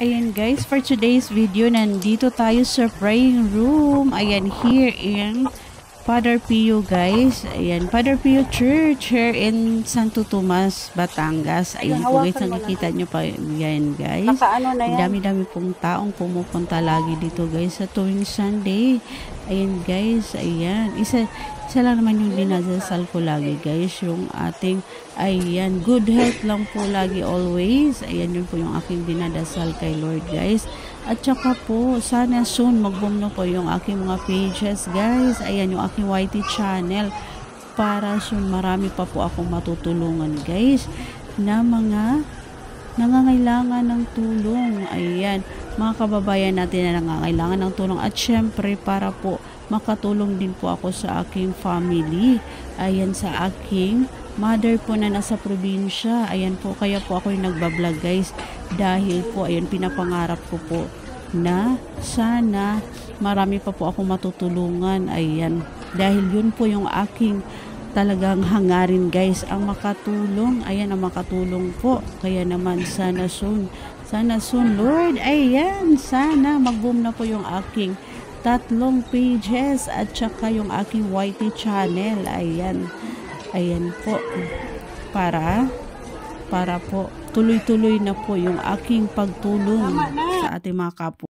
Ayan guys, for today's video, nandito tayo sa praying room. Ayan, here in Father Pio guys. Ayan, Father Pio Church here in Santo Tomas, Batangas. Ayan po guys, nakikita nyo pa yan guys. Dami-dami pong taong pumupunta lagi dito guys sa tuwing Sunday. Ayan guys, ayan. Isa lang naman yung dinadasal ko lagi guys, yung ating ayan, good health lang po lagi always. Ayan, yun po yung aking dinadasal kay Lord guys. At saka po, sana soon mag-boom na po yung aking mga pages guys. Ayan, yung aking YT channel. Para soon marami pa po akong matutulungan guys na mga nangangailangan ng tulong. Ayan, mga kababayan natin na nangangailangan ng tulong. At syempre, para po makatulong din po ako sa aking family. Ayan, sa aking mother po na nasa probinsya. Ayan po, kaya po ako yung nagbablog guys. Dahil po, ayan, pinapangarap ko po na sana marami pa po akong matutulungan. Ayan, dahil yun po yung aking talagang hangarin guys, ang makatulong. Ayan, ang makatulong po. Kaya naman sana soon Lord, ayan, sana mag-boom na po yung aking 3 pages at saka yung aking YT channel. Ayan po, para po tuloy-tuloy na po yung aking pagtulong sa ating mga kapwa.